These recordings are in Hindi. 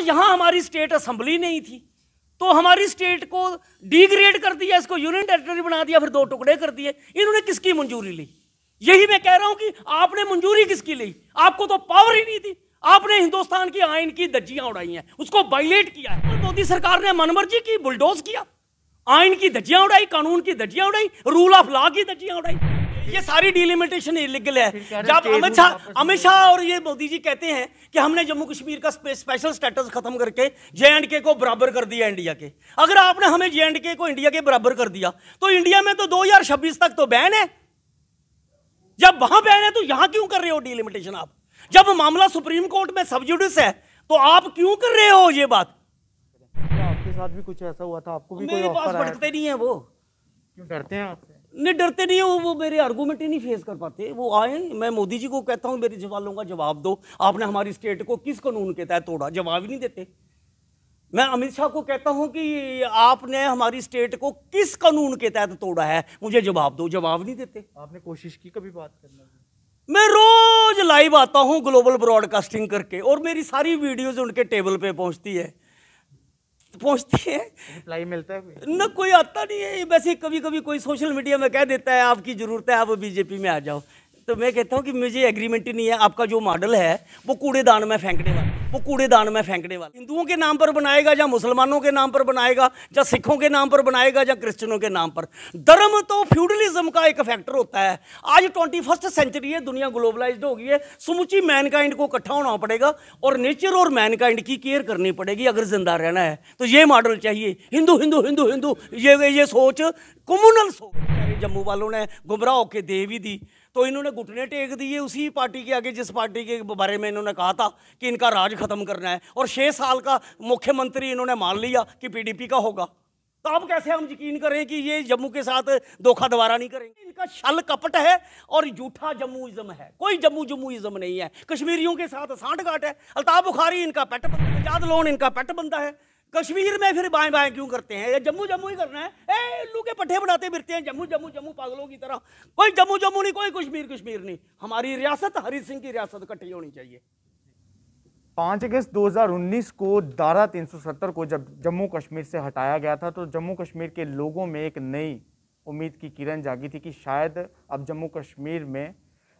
यहाँ हमारी स्टेट असेंबली नहीं थी, तो हमारी स्टेट को डिग्रेड कर दिया, इसको यूनियन टेरिटरी बना दिया, फिर 2 टुकड़े कर दिए। इन्होंने किसकी मंजूरी ली? यही मैं कह रहा हूं कि आपने मंजूरी किसकी ली? आपको तो पावर ही नहीं थी। आपने हिंदुस्तान की आइन की धज्जियां उड़ाई हैं, उसको वायलेट किया है। और मोदी सरकार ने मनमर्जी की, बुलडोज किया, आइन की धज्जियां उड़ाई, कानून की धज्जियां उड़ाई, रूल ऑफ लॉ की धज्जियां उड़ाई। ये सारी डिलिमिटेशन इलीगल है। जब अमित शाह और ये मोदी जी कहते हैं कि हमने जम्मू कश्मीर का स्पेशल स्टेटस खत्म करके JNK को बराबर कर दिया इंडिया के, अगर आपने हमें JNK को इंडिया के बराबर कर दिया तो इंडिया में तो 2026 तक तो बैन है। जब वहां बैन है तो यहां क्यों कर रहे हो डिलिमिटेशन आप? जब मामला सुप्रीम कोर्ट में सब जुडिस है तो आप क्यों कर रहे हो ये बात? आपके साथ भी कुछ ऐसा हुआ था? आपको भी मेरे पास भटकते नहीं है वो। क्यों डरते हैं आपसे? नहीं डरते नहीं हो, वो मेरे आर्गूमेंट ही नहीं फेस कर पाते। वो आए, मैं मोदी जी को कहता हूं मेरे सवालों का जवाब दो, आपने हमारी स्टेट को किस कानून के तहत तोड़ा? जवाब ही नहीं देते। मैं अमित शाह को कहता हूं कि आपने हमारी स्टेट को किस कानून के तहत तोड़ा है, मुझे जवाब दो, जवाब नहीं देते। आपने कोशिश की कभी बात करने की? मैं रोज लाइव आता हूं ग्लोबल ब्रॉडकास्टिंग करके, और मेरी सारी वीडियोज उनके टेबल पे पहुंचती है, पहुंचती है। रिप्लाई मिलता है ना? कोई आता नहीं है। वैसे कभी कभी कोई सोशल मीडिया में कह देता है आपकी जरूरत है, आप बीजेपी में आ जाओ, तो मैं कहता हूं कि मुझे एग्रीमेंट ही नहीं है। आपका जो मॉडल है वो कूड़ेदान में फेंकने वाला, वो कूड़ेदान में फेंकने वाला। हिंदुओं के नाम पर बनाएगा, या मुसलमानों के नाम पर बनाएगा, या सिखों के नाम पर बनाएगा, या क्रिश्चियनों के नाम पर। धर्म तो फ्यूडलिज्म का एक फैक्टर होता है। आज 21st सेंचुरी है, दुनिया ग्लोबलाइज्ड हो गई है, समूची मैनकाइंड को इकट्ठा होना पड़ेगा और नेचर और मैनकाइंड की केयर करनी पड़ेगी अगर जिंदा रहना है। तो ये मॉडल चाहिए, हिंदू हिंदू हिंदू हिंदू, ये सोच कम्युनल सोच। जम्मू वालों ने गुमराह होकर दे भी दी, तो इन्होंने घुटने टेक दिए उसी पार्टी के आगे जिस पार्टी के बारे में इन्होंने कहा था कि इनका राज खत्म करना है, और 6 साल का मुख्यमंत्री इन्होंने मान लिया कि PDP का होगा। तो अब कैसे हम यकीन करें कि ये जम्मू के साथ धोखा दोबारा नहीं करेंगे? इनका छल कपट है और झूठा जम्मूइज्म है, कोई जम्मूइज्म नहीं है। कश्मीरियों के साथ सांठगांठ है। अल्ताफ बुखारी इनका पेट बंदा है, आजाद लोन इनका पेट बंदा है। कश्मीर में फिर बाएं बाएं क्यों करते हैं? ये जम्मू जम्मू ही करना है। उल्लू के पट्टे बनाते फिरते हैं, जम्मू जम्मू जम्मू पागलों की तरह। कोई जम्मू जम्मू नहीं, कोई कश्मीर नहीं। हमारी रियासत हरि सिंह की रियासत इकट्ठी होनी चाहिए। 5 अगस्त 2019 को धारा 370 को जब जम्मू कश्मीर से हटाया गया था, तो जम्मू कश्मीर के लोगों में एक नई उम्मीद की किरण जागी थी कि शायद अब जम्मू कश्मीर में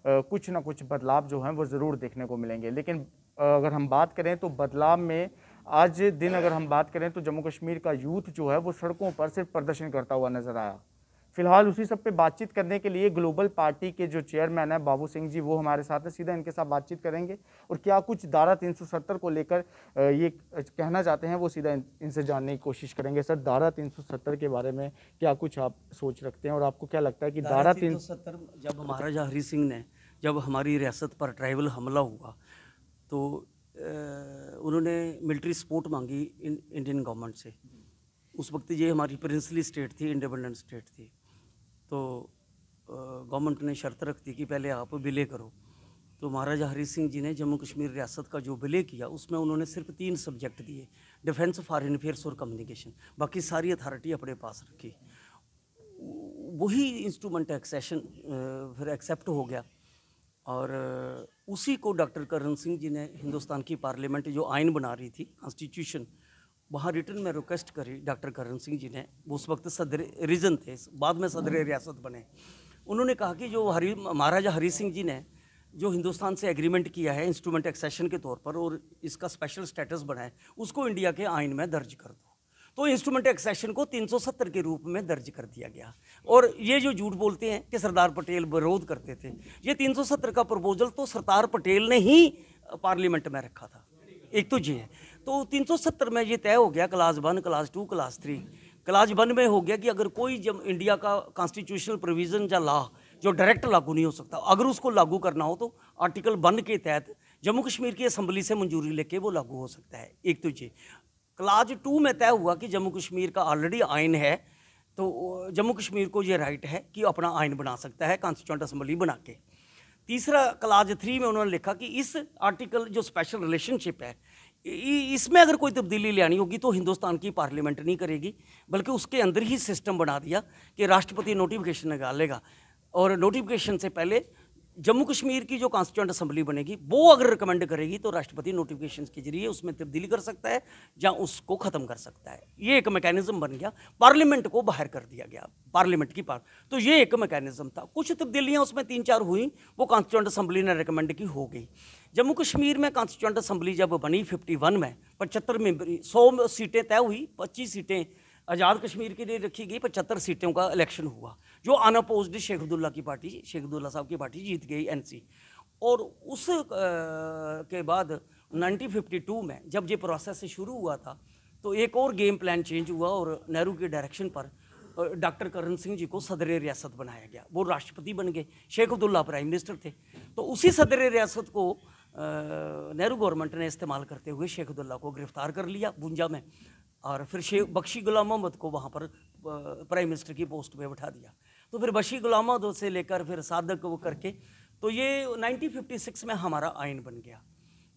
कुछ ना कुछ बदलाव जो हैं वो ज़रूर देखने को मिलेंगे। लेकिन अगर हम बात करें तो बदलाव में आज दिन अगर हम बात करें तो जम्मू कश्मीर का यूथ जो है वो सड़कों पर सिर्फ प्रदर्शन करता हुआ नजर आया। फिलहाल उसी सब पे बातचीत करने के लिए ग्लोबल पार्टी के जो चेयरमैन है बाबू सिंह जी, वो हमारे साथ है। सीधा इनके साथ बातचीत करेंगे और क्या कुछ धारा 370 को लेकर ये कहना चाहते हैं वो सीधा इनसे जानने की कोशिश करेंगे। सर, धारा 370 के बारे में क्या कुछ आप सोच रखते हैं और आपको क्या लगता है कि धारा 370 जब महाराजा हरि सिंह ने जब हमारी रियासत पर ट्राइबल हमला हुआ तो उन्होंने मिलिट्री सपोर्ट मांगी इंडियन गवर्नमेंट से। उस वक्त ये हमारी प्रिंसली स्टेट थी, इंडिपेंडेंट स्टेट थी। तो गवर्नमेंट ने शर्त रख दी कि पहले आप विलय करो। तो महाराजा हरि सिंह जी ने जम्मू कश्मीर रियासत का जो विलय किया उसमें उन्होंने सिर्फ 3 सब्जेक्ट दिए, डिफेंस, फॉरेन अफेयर्स और कम्युनिकेशन। बाकी सारी अथॉरिटी अपने पास रखी। वही इंस्ट्रूमेंट एक्सेशन फिर एक्सेप्ट हो गया और उसी को डॉक्टर करण सिंह जी ने हिंदुस्तान की पार्लियामेंट जो आइन बना रही थी, कॉन्स्टिट्यूशन, वहाँ रिटर्न में रिक्वेस्ट करी डॉक्टर करण सिंह जी ने। वो उस वक्त सदर रीजन थे, बाद में सदर रियासत बने। उन्होंने कहा कि जो महाराजा हरि सिंह जी ने जो हिंदुस्तान से एग्रीमेंट किया है इंस्ट्रूमेंट एक्सेशन के तौर पर और इसका स्पेशल स्टेटस बना है, उसको इंडिया के आइन में दर्ज कर दो। तो इंस्ट्रूमेंट एक्सेशन को 370 के रूप में दर्ज कर दिया गया। और ये जो झूठ बोलते हैं कि सरदार पटेल विरोध करते थे, ये 370 का प्रपोजल तो सरदार पटेल ने ही पार्लियामेंट में रखा था। एक तो ये है। तो 370 में ये तय हो गया, क्लास 1, क्लास 2, क्लास 3। क्लास 1 में हो गया कि अगर कोई जब इंडिया का कॉन्स्टिट्यूशनल प्रोविज़न या लॉ जो डायरेक्ट लागू नहीं हो सकता, अगर उसको लागू करना हो तो आर्टिकल 1 के तहत जम्मू कश्मीर की असम्बली से मंजूरी लेके वो लागू हो सकता है। एक तो ये। क्लास 2 में तय हुआ कि जम्मू कश्मीर का ऑलरेडी आइन है, तो जम्मू कश्मीर को ये राइट है कि अपना आइन बना सकता है कॉन्स्टिट्यूएंट असम्बली बना के। तीसरा क्लास 3 में उन्होंने लिखा कि इस आर्टिकल जो स्पेशल रिलेशनशिप है, इसमें अगर कोई तब्दीली लानी होगी तो हिंदुस्तान की पार्लियामेंट नहीं करेगी, बल्कि उसके अंदर ही सिस्टम बना दिया कि राष्ट्रपति नोटिफिकेशन निकालेगा और नोटिफिकेशन से पहले जम्मू कश्मीर की जो कॉन्स्टिट्यूंट असेंबली बनेगी वो अगर रिकमेंड करेगी तो राष्ट्रपति नोटिफिकेशन के जरिए उसमें तब्दीली कर सकता है या उसको ख़त्म कर सकता है। ये एक मैकेनिज्म बन गया, पार्लियामेंट को बाहर कर दिया गया, पार्लियामेंट की पार। तो ये एक मैकेनिज्म था। कुछ तब्दीलियाँ उसमें 3-4 हुई, वो कॉन्स्टिट्यूंट असेंबली ने रिकमेंड की, हो गई। जम्मू कश्मीर में कॉन्स्टिट्यूंट असेंबली जब बनी 51 में 75 मेंबरी, 100 सीटें तय हुई, 25 सीटें आज़ाद कश्मीर के लिए रखी गई, 75 सीटों का इलेक्शन हुआ, जो अनअपोज्ड शेख अब्दुल्ला की पार्टी, शेख अब्दुल्ला साहब की पार्टी जीत गई एनसी। और उस के बाद 1952 में जब ये प्रोसेस शुरू हुआ था तो एक और गेम प्लान चेंज हुआ और नेहरू के डायरेक्शन पर डॉक्टर करण सिंह जी को सदर रियासत बनाया गया। वो राष्ट्रपति बन गए, शेख अब्दुल्ला प्राइम मिनिस्टर थे। तो उसी सदर रियासत को नेहरू गवर्नमेंट ने इस्तेमाल करते हुए शेख अब्दुल्ला को गिरफ्तार कर लिया भुंजा में, और फिर बख्शी गुलाम मोहम्मद को वहाँ पर प्राइम मिनिस्टर की पोस्ट पे बैठा दिया। तो फिर बख्शी गुलाम मोहम्मद से लेकर फिर सादक वो करके तो ये 1956 में हमारा आइन बन गया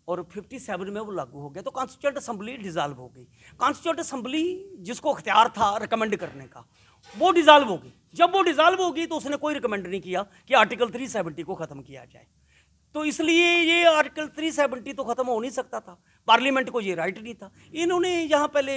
और 57 में वो लागू हो गया। तो कॉन्स्टिट्यूंट असेंबली डिज़ाल्व हो गई। कॉन्स्टिट्यूंट असेंबली जिसको अख्तियार था रिकमेंड करने का, वो डिज़ाल्व हो गई। जब वो डिज़ाल्व होगी तो उसने कोई रिकमेंड नहीं किया कि आर्टिकल 370 को ख़त्म किया जाए। तो इसलिए ये आर्टिकल 370 तो ख़त्म हो नहीं सकता था, पार्लियामेंट को ये राइट नहीं था। इन्होंने यहाँ पहले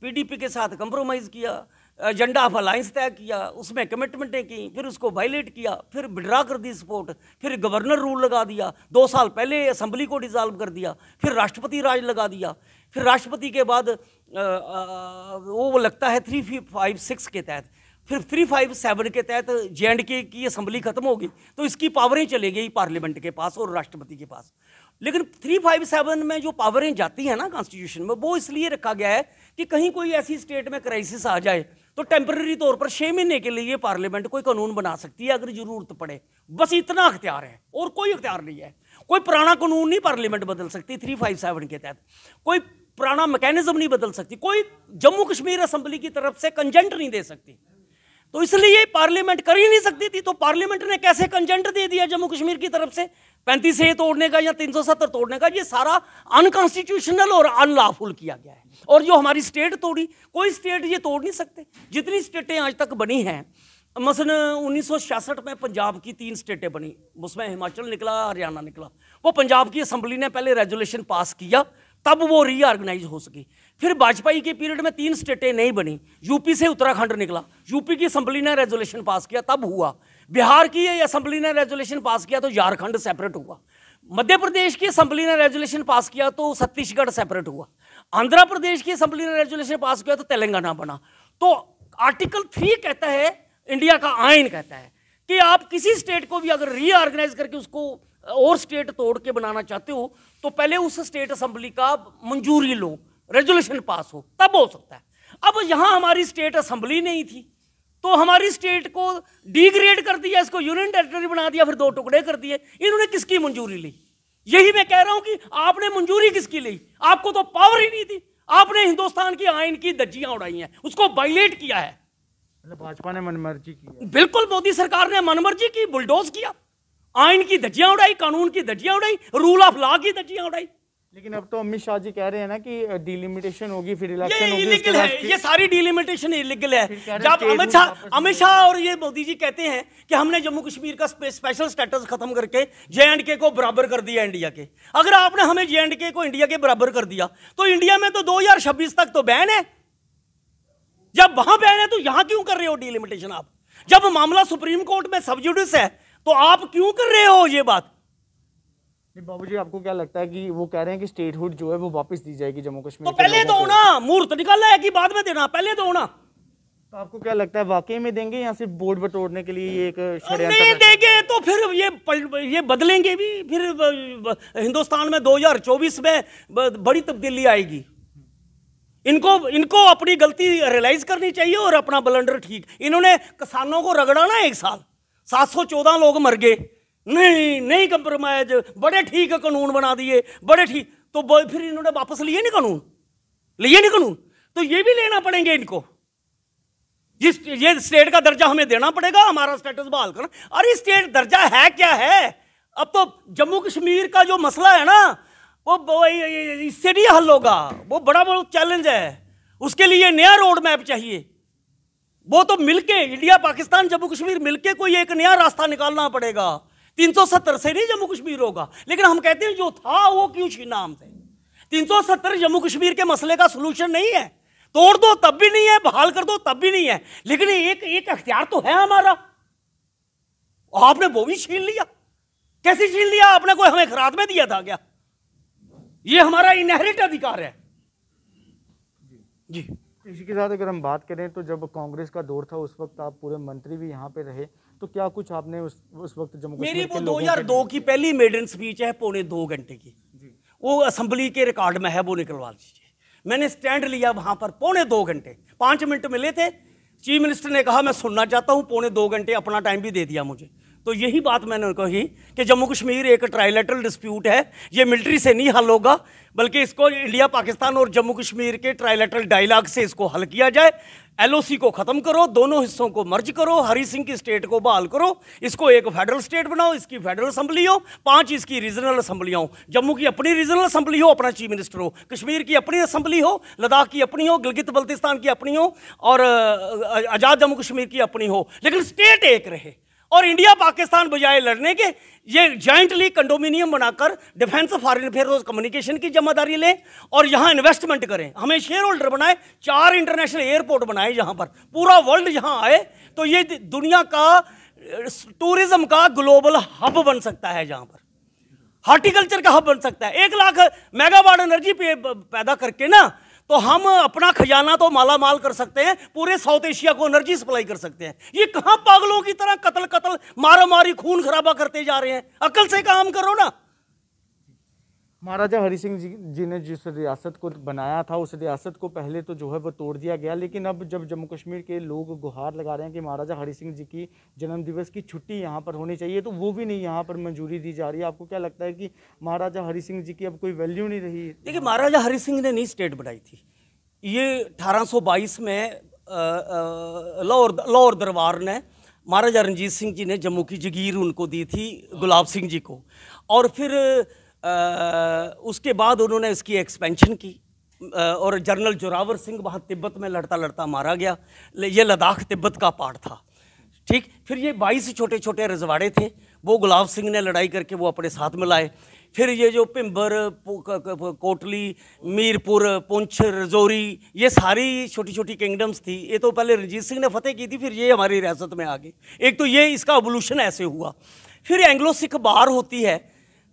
पीडीपी के साथ कंप्रोमाइज़ किया, एजेंडा ऑफ अलायंस तय किया, उसमें कमिटमेंटें की, फिर उसको वायलेट किया, फिर विड्रा कर दी सपोर्ट, फिर गवर्नर रूल लगा दिया, 2 साल पहले असेंबली को डिज़ाल्व कर दिया, फिर राष्ट्रपति राज लगा दिया, फिर राष्ट्रपति के बाद वो लगता है 356 के तहत, फिर 357 के तहत JNK की असेंबली खत्म होगी तो इसकी पावरें चली गई पार्लियामेंट के पास और राष्ट्रपति के पास। लेकिन 357 में जो पावरें जाती हैं ना कॉन्स्टिट्यूशन में, वो इसलिए रखा गया है कि कहीं कोई ऐसी स्टेट में क्राइसिस आ जाए तो टेम्पररी तौर पर 6 महीने के लिए पार्लियामेंट कोई कानून बना सकती है अगर जरूरत पड़े। बस इतना अख्तियार है और कोई अख्तियार नहीं है। कोई पुराना कानून नहीं पार्लियामेंट बदल सकती 357 के तहत, कोई पुराना मैकेनिज्म नहीं बदल सकती, कोई जम्मू कश्मीर असेंबली की तरफ से कंजेंट नहीं दे सकती। तो इसलिए पार्लियामेंट कर ही नहीं सकती थी। तो पार्लियामेंट ने कैसे कंजेंट दे दिया जम्मू कश्मीर की तरफ से 35A तोड़ने का या 370 तोड़ने का? ये सारा अनकॉन्स्टिट्यूशनल और अनलॉफुल किया गया है। और जो हमारी स्टेट तोड़ी, कोई स्टेट ये तोड़ नहीं सकते। जितनी स्टेटें आज तक बनी हैं, मसलन 1966 में पंजाब की 3 स्टेटें बनी, उसमें हिमाचल निकला, हरियाणा निकला। वो पंजाब की असेंबली ने पहले रेजोल्यूशन पास किया, तब वो रीऑर्गेनाइज हो सकी। फिर वाजपेयी के पीरियड में 3 स्टेटें नहीं बनी, यूपी से उत्तराखंड निकला, यूपी की असेंबली ने रेजोल्यूशन पास किया, तब हुआ। बिहार की असेंबली ने रेजोल्यूशन पास किया तो झारखंड सेपरेट हुआ। मध्य प्रदेश की असेंबली ने रेजोल्यूशन पास किया तो छत्तीसगढ़ सेपरेट हुआ। आंध्र प्रदेश की असेंबली ने रेजोल्यूशन पास किया तो तेलंगाना बना। तो आर्टिकल 3 कहता है, इंडिया का आइन कहता है कि आप किसी स्टेट को भी अगर रीऑर्गेनाइज करके उसको और स्टेट तोड़ के बनाना चाहते हो तो पहले उस स्टेट असेंबली का मंजूरी लो, रेजोल्यूशन पास हो, तब हो सकता है। अब यहाँ हमारी स्टेट असेंबली नहीं थी तो हमारी स्टेट को डिग्रेड कर दिया, इसको यूनियन टेरिटरी बना दिया, फिर 2 टुकड़े कर दिए। इन्होंने किसकी मंजूरी ली? यही मैं कह रहा हूं कि आपने मंजूरी किसकी ली? आपको तो पावर ही नहीं थी। आपने हिंदुस्तान की आइन की धज्जियां उड़ाई हैं, उसको वायलेट किया है। भाजपा ने मनमर्जी की। बिल्कुल, मोदी सरकार ने मनमर्जी की, बुलडोज किया, आइन की धज्जियां उड़ाई, कानून की धज्जियां उड़ाई, रूल ऑफ लॉ की धज्जियां उड़ाई। लेकिन अब तो अमित शाह जी कह रहे हैं ना कि डिलिमिटेशन होगी, फिर इलेक्शन ये होगी, इलीगल है। ये सारी डिलिमिटेशन इलीगल है। जब अमित शाह और ये मोदी जी कहते हैं कि हमने जम्मू कश्मीर का स्पेशल स्टेटस खत्म करके JNK को बराबर कर दिया इंडिया के, अगर आपने हमें JNK को इंडिया के बराबर कर दिया तो इंडिया में तो 2026 तक तो बैन है। जब वहां बैन है तो यहां क्यों कर रहे हो डिलिमिटेशन आप? जब मामला सुप्रीम कोर्ट में सब जुडिस है तो आप क्यों कर रहे हो ये बात? बाबूजी, आपको क्या लगता है कि वो कह रहे हैं कि स्टेटहुड जो है वो वापस दी जाएगी जम्मू कश्मीर? तो पहले दो ना, मुहूर्त निकालना है कि बाद में देना, पहले दो ना। तो आपको क्या लगता है, वाकई में देंगे या सिर्फ बोर्ड बटोरने के लिए ये एक षड्यंत्र? नहीं देंगे तो फिर ये बदलेंगे भी। फिर हिंदुस्तान में 2024 में बड़ी तब्दीली आएगी। इनको अपनी गलती रियलाइज करनी चाहिए और अपना ब्लंडर ठीक। इन्होंने किसानों को रगड़ा ना 1 साल, 714 लोग मर गए, नहीं कंप्रोमाइज, बड़े ठीक कानून बना दिए, बड़े ठीक। तो फिर इन्होंने वापस लिए नहीं कानून, तो ये भी लेना पड़ेंगे इनको। ये स्टेट का दर्जा हमें देना पड़ेगा, हमारा स्टेटस बहाल करना। अरे स्टेट दर्जा है क्या है? अब तो जम्मू कश्मीर का जो मसला है ना, वो इससे नहीं हल होगा। वो बड़ा चैलेंज है, उसके लिए नया रोड मैप चाहिए। वो तो मिलके इंडिया पाकिस्तान जम्मू कश्मीर मिलके कोई एक नया रास्ता निकालना पड़ेगा। 370 से नहीं जम्मू कश्मीर होगा, लेकिन हम कहते हैं जो था वो क्यों छीना हमसे। 370 जम्मू कश्मीर के मसले का सलूशन नहीं है, तोड़ दो तब भी नहीं है, बहाल कर दो तब भी नहीं है, लेकिन एक अख्तियार तो है हमारा, आपने वो भी छीन लिया। कैसे छीन लिया आपने? कोई हमें खरात में दिया था क्या? ये हमारा इनहेरिट अधिकार है जी। इसी के साथ अगर हम बात करें तो जब कांग्रेस का दौर था उस वक्त आप पूरे मंत्री भी यहाँ पे रहे, तो क्या कुछ आपने उस वक्त जम्मू कश्मीर मेरी के वो लोगों 2002 की पहली मेडन स्पीच है, 2.25 घंटे की, वो असेंबली के रिकॉर्ड में है, वो निकलवा लीजिए। मैंने स्टैंड लिया वहां पर 2.25 घंटे, 5 मिनट मिले थे। चीफ मिनिस्टर ने कहा मैं सुनना चाहता हूं, 2.25 घंटे अपना टाइम भी दे दिया मुझे। तो यही बात मैंने कही कि जम्मू कश्मीर एक ट्राइलेटरल डिस्प्यूट है, ये मिलिट्री से नहीं हल होगा, बल्कि इसको इंडिया पाकिस्तान और जम्मू कश्मीर के ट्राइलेटरल डायलॉग से इसको हल किया जाए। एलओसी को ख़त्म करो, दोनों हिस्सों को मर्ज करो, हरी सिंह की स्टेट को बहाल करो, इसको एक फेडरल स्टेट बनाओ, इसकी फेडरल असम्बली हो, 5 इसकी रीजनल असम्बलियाँ हो, जम्मू की अपनी रीजनल असम्बली हो, अपना चीफ मिनिस्टर हो, कश्मीर की अपनी असम्बली हो, लद्दाख की अपनी हो, गिलगित बल्तिस्तान की अपनी हो, और आज़ाद जम्मू कश्मीर की अपनी हो, लेकिन स्टेट एक रहे। और इंडिया पाकिस्तान बजाय लड़ने के ये जॉइंटली कंडोमिनियम बनाकर डिफेंस, फॉरेन अफेयर और कम्युनिकेशन की जिम्मेदारी लें और यहाँ इन्वेस्टमेंट करें, हमें शेयर होल्डर बनाए, 4 इंटरनेशनल एयरपोर्ट बनाए जहाँ पर पूरा वर्ल्ड यहाँ आए, तो ये दुनिया का टूरिज्म का ग्लोबल हब बन सकता है, जहाँ पर हॉर्टिकल्चर का हब बन सकता है। 1 लाख मेगावाट एनर्जी पैदा करके ना, तो हम अपना खजाना तो माला माल कर सकते हैं, पूरे साउथ एशिया को एनर्जी सप्लाई कर सकते हैं। ये कहां पागलों की तरह कत्ल मारा मारी खून खराबा करते जा रहे हैं? अकल से काम करो ना। महाराजा हरि सिंह जी ने जिस रियासत को बनाया था उस रियासत को पहले तो जो है वो तोड़ दिया गया, लेकिन अब जब जम्मू कश्मीर के लोग गुहार लगा रहे हैं कि महाराजा हरि सिंह जी की जन्मदिवस की छुट्टी यहाँ पर होनी चाहिए, तो वो भी नहीं यहाँ पर मंजूरी दी जा रही है। आपको क्या लगता है कि महाराजा हरि सिंह जी की अब कोई वैल्यू नहीं रही? देखिए, महाराजा हरि सिंह ने नहीं स्टेट बनाई थी, ये 1822 में लाहौर दरबार ने महाराजा रणजीत सिंह जी ने जम्मू की जगीर उनको दी थी गुलाब सिंह जी को, और फिर उसके बाद उन्होंने इसकी एक्सपेंशन की, और जनरल जोरावर सिंह वहाँ तिब्बत में लड़ता लड़ता मारा गया। ये लद्दाख तिब्बत का पार्ट था, ठीक। फिर ये 22 छोटे छोटे रजवाड़े थे, वो गुलाब सिंह ने लड़ाई करके वो अपने साथ में लाए। फिर ये जो पिंबर, कोटली, मीरपुर, पुंछ, रजौरी, ये सारी छोटी छोटी किंगडम्स थी, ये तो पहले रणजीत सिंह ने फतेह की थी, फिर ये हमारी रियासत में आ गई। एक तो ये इसका एवोल्यूशन ऐसे हुआ। फिर एंग्लो सिख बार होती है,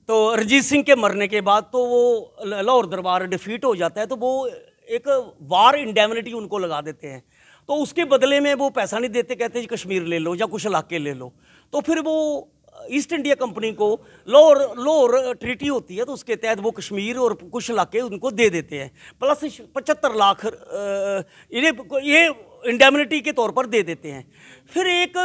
तो रणजीत सिंह के मरने के बाद तो वो लाहौर दरबार डिफीट हो जाता है, तो वो एक वार इंडेमनिटी उनको लगा देते हैं, तो उसके बदले में वो पैसा नहीं देते, कहते हैं कश्मीर ले लो या कुछ इलाके ले लो। तो फिर वो ईस्ट इंडिया कंपनी को लाहौर ट्रीटी होती है, तो उसके तहत वो कश्मीर और कुछ इलाके उनको दे देते हैं, प्लस 75 लाख ये इंडेमनिटी के तौर पर दे देते हैं। फिर एक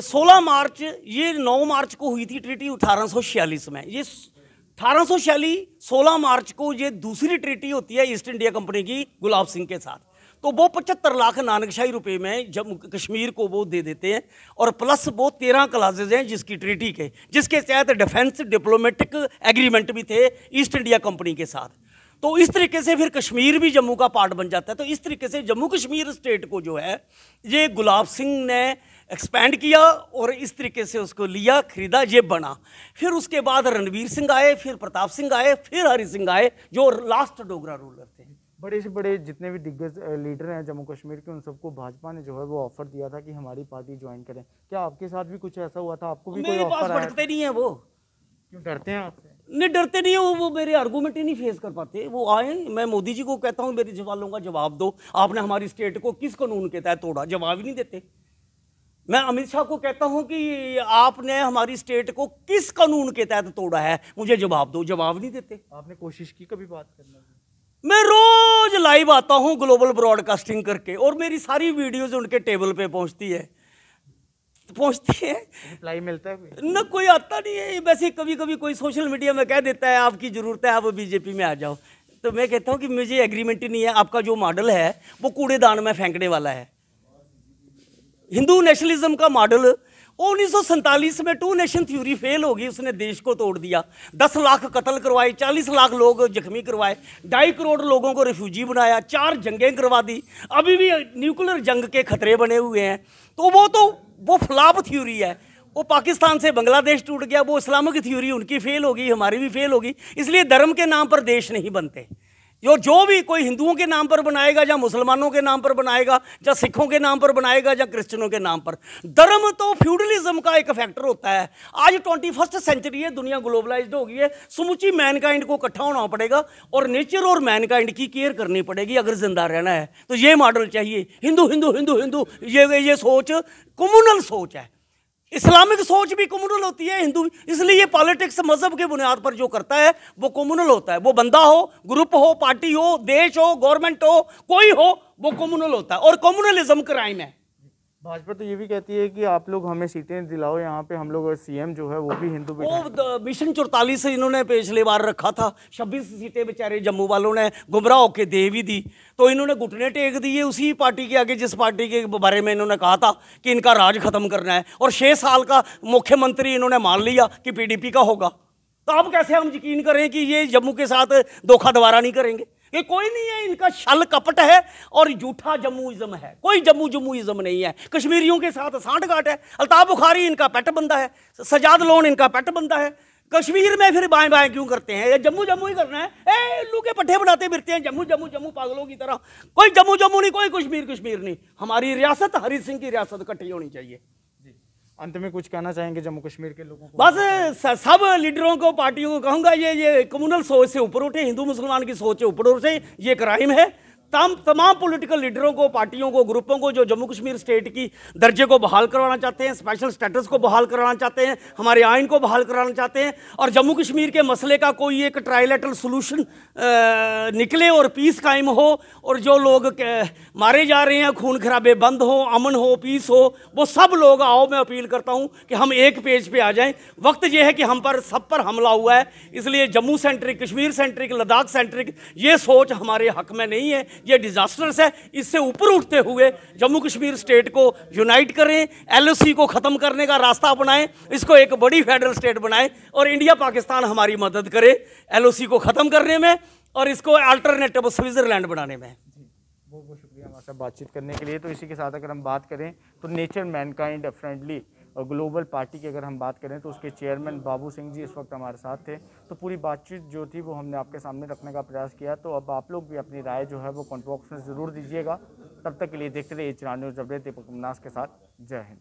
16 मार्च, ये 9 मार्च को हुई थी ट्रीटी 1846 में। ये 1846 16 मार्च को ये दूसरी ट्रीटी होती है ईस्ट इंडिया कंपनी की गुलाब सिंह के साथ, तो वो 75 लाख नानकशाही रुपए में जम्मू कश्मीर को वो दे देते हैं, और प्लस वो 13 क्लासेज हैं जिसकी ट्रीटी के, जिसके तहत डिफेंस डिप्लोमेटिक एग्रीमेंट भी थे ईस्ट इंडिया कंपनी के साथ। तो इस तरीके से फिर कश्मीर भी जम्मू का पार्ट बन जाता है। तो इस तरीके से जम्मू कश्मीर स्टेट को जो है ये गुलाब सिंह ने एक्सपैंड किया, और इस तरीके से उसको लिया, खरीदा, ये बना। फिर उसके बाद रणवीर सिंह आए, फिर प्रताप सिंह आए, फिर हरि सिंह आए, जो लास्ट डोगरा रूलर थे। बड़े से बड़े जितने भी दिग्गज लीडर हैं जम्मू कश्मीर के, उन सबको भाजपा ने जो है वो ऑफर दिया था कि हमारी पार्टी ज्वाइन करें। क्या आपके साथ भी कुछ ऐसा हुआ था? आपको भी कोई ऑफर आया? डरते नहीं है वो। क्यों डरते हैं आपसे? नहीं, डरते नहीं है वो मेरे आर्गूमेंट ही नहीं फेस कर पाते। वो आए, मैं मोदी जी को कहता हूँ मेरे सवालों का जवाब दो, आपने हमारी स्टेट को किस कानून के तहत तोड़ा, जवाब ही नहीं देते। मैं अमित शाह को कहता हूं कि आपने हमारी स्टेट को किस कानून के तहत तोड़ा है, मुझे जवाब दो, जवाब नहीं देते। आपने कोशिश की कभी बात करने की? मैं रोज लाइव आता हूं ग्लोबल ब्रॉडकास्टिंग करके, और मेरी सारी वीडियोज उनके टेबल पे पहुंचती है। रिप्लाई मिलता है न? कोई आता नहीं है। वैसे कभी कभी कोई सोशल मीडिया में कह देता है आपकी जरूरत है, आप बीजेपी में आ जाओ, तो मैं कहता हूं कि मुझे एग्रीमेंट ही नहीं है। आपका जो मॉडल है वो कूड़ेदान में फेंकने वाला है। हिंदू नेशनलिज्म का मॉडल 1947 में टू नेशन थ्योरी फेल होगी, उसने देश को तोड़ दिया। 10 लाख कत्ल करवाए, 40 लाख लोग जख्मी करवाए, 2.5 करोड़ लोगों को रिफ्यूजी बनाया, 4 जंगें करवा दी, अभी भी न्यूक्लियर जंग के खतरे बने हुए हैं। तो वो फ्लॉप थ्योरी है। वो पाकिस्तान से बांग्लादेश टूट गया, वो इस्लामिक थ्योरी उनकी फेल होगी, हमारी भी फेल होगी। इसलिए धर्म के नाम पर देश नहीं बनते। जो भी कोई हिंदुओं के नाम पर बनाएगा, या मुसलमानों के नाम पर बनाएगा, या सिखों के नाम पर बनाएगा, या क्रिश्चियनों के नाम पर। धर्म तो फ्यूडलिज्म का एक फैक्टर होता है। आज 21st सेंचुरी है, दुनिया ग्लोबलाइज्ड हो गई है, समूची मैनकाइंड को इकट्ठा होना पड़ेगा और नेचर और मैनकाइंड की केयर करनी पड़ेगी अगर जिंदा रहना है। तो ये मॉडल चाहिए। हिंदू हिंदू हिंदू हिंदू ये सोच कम्युनल सोच है। इस्लामिक सोच भी कम्युनल होती है, हिंदू। इसलिए ये पॉलिटिक्स मजहब के बुनियाद पर जो करता है वो कम्युनल होता है। वो बंदा हो, ग्रुप हो, पार्टी हो, देश हो, गवर्नमेंट हो, कोई हो, वो कम्युनल होता है। और कम्युनलिज्म क्राइम है। भाजपा तो ये भी कहती है कि आप लोग हमें सीटें दिलाओ, यहाँ पे हम लोग सीएम जो है वो भी हिंदू वो मिशन 44 इन्होंने पिछले बार रखा था। 26 सीटें बेचारे जम्मू वालों ने गुमराह होके दे भी दी, तो इन्होंने घुटने टेक दिए उसी पार्टी के आगे जिस पार्टी के बारे में इन्होंने कहा था कि इनका राज खत्म करना है। और 6 साल का मुख्यमंत्री इन्होंने मान लिया कि पीडीपी का होगा। तो अब कैसे हम यकीन करें कि ये जम्मू के साथ धोखा दोबारा नहीं करेंगे? ये कोई नहीं है, इनका छल कपट है और झूठा जम्मूइज्म है। कोई जम्मूइज्म नहीं है। कश्मीरियों के साथ सांठगांठ है। अल्ताफ बुखारी इनका पेट बंदा है, सजाद लोन इनका पेट बंदा है। कश्मीर में फिर बाएं बाएं क्यों करते हैं? ये जम्मू जम्मू ही करना है। उल्लू के पट्टे बनाते फिरते हैं, जम्मू जम्मू जम्मू पागलों की तरह। कोई जम्मू जम्मू नहीं, कोई कश्मीर नहीं। हमारी रियासत हरि सिंह की रियासत इकट्ठी होनी चाहिए। अंत में कुछ कहना चाहेंगे जम्मू कश्मीर के लोगों को? बस सब लीडरों को, पार्टियों को कहूंगा, ये कम्युनल सोच से ऊपर उठे, हिंदू मुसलमान की सोच से ऊपर उठे। ये क्राइम है। तमाम पॉलिटिकल लीडरों को, पार्टियों को, ग्रुपों को जो जम्मू कश्मीर स्टेट की दर्जे को बहाल करवाना चाहते हैं, स्पेशल स्टेटस को बहाल कराना चाहते हैं, हमारे आइन को बहाल कराना चाहते हैं, और जम्मू कश्मीर के मसले का कोई एक ट्राइलेटरल सोल्यूशन निकले और पीस कायम हो, और जो लोग मारे जा रहे हैं, खून खराबे बंद हो, अमन हो, पीस हो, वो सब लोग आओ। मैं अपील करता हूं कि हम एक पेज पे आ जाएं। वक्त यह है कि हम पर सब पर हमला हुआ है, इसलिए Jammu centric, Kashmir centric, Ladakh centric ये सोच हमारे हक में नहीं है। ये डिजास्टर्स है। इससे ऊपर उठते हुए जम्मू कश्मीर स्टेट को यूनाइट करें, एलओसी को खत्म करने का रास्ता अपनाएं, इसको एक बड़ी फेडरल स्टेट बनाएं, और इंडिया पाकिस्तान हमारी मदद करे एलओसी को खत्म करने में और इसको अल्टरनेटिव स्विट्जरलैंड बनाने में। बहुत बहुत शुक्रिया हमारे साथ बातचीत करने के लिए। तो इसी के साथ अगर हम बात करें तो नेचर मैनकाइंड फ्रेंडली और ग्लोबल पार्टी की अगर हम बात करें तो उसके चेयरमैन बाबू सिंह जी इस वक्त हमारे साथ थे। तो पूरी बातचीत जो थी वो हमने आपके सामने रखने का प्रयास किया। तो अब आप लोग भी अपनी राय जो है वो कमेंट बॉक्स में ज़रूर दीजिएगा। तब तक के लिए देखते रहिए 94 न्यूज़ अपडेट दीपक मनास के साथ। जय हिंद।